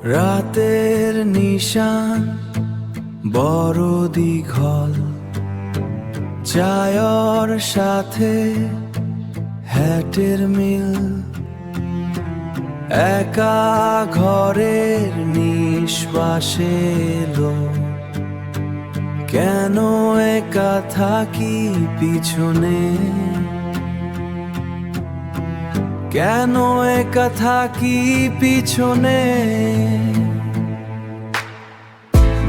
রাতের নিশান বড় দীঘল, চায়র সাথে হ্যাটের মিল। একা ঘরের নিঃশ্বাসে এলো, কেন একা থাকি পিছনে, কেন একা থাকি পিছনে।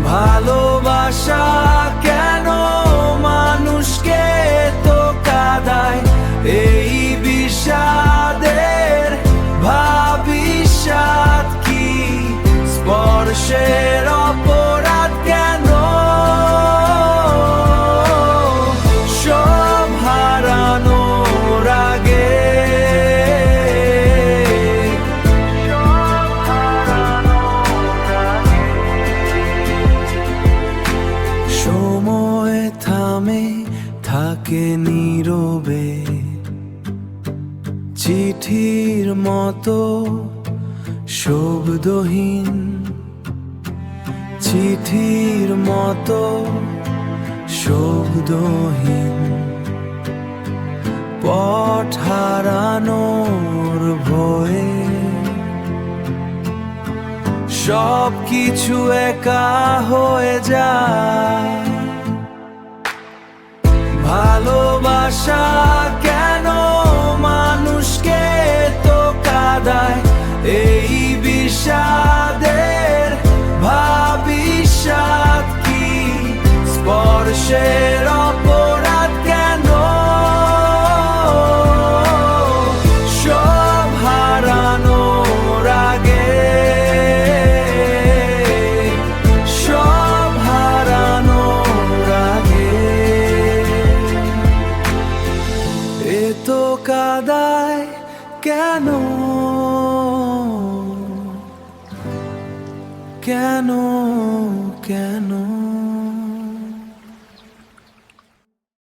ভালোবাসা কেন মানুষকে তো কাঁদায়, এই বিষাদের ভবিষ্যৎ কি স্পর্শের অপরাধ কেন, সব হারানোর আগে। সময় থামে থাকে নীরবে, চিঠির মতো শব্দহীন, চিঠির মতো শব্দহীন। পথ হারানোর ভয়ে সব কিছু একা হয়ে যায়। ভালোবাসা কেন মানুষকে তো কাঁদায়, এই বিষাদের ভবিষ্যৎ কি স্পর্শের অপরাধ কেন, সব হারানোর আগে, সব হারানোর আগে। এতো কাঁদায় কেন, কেন কেন?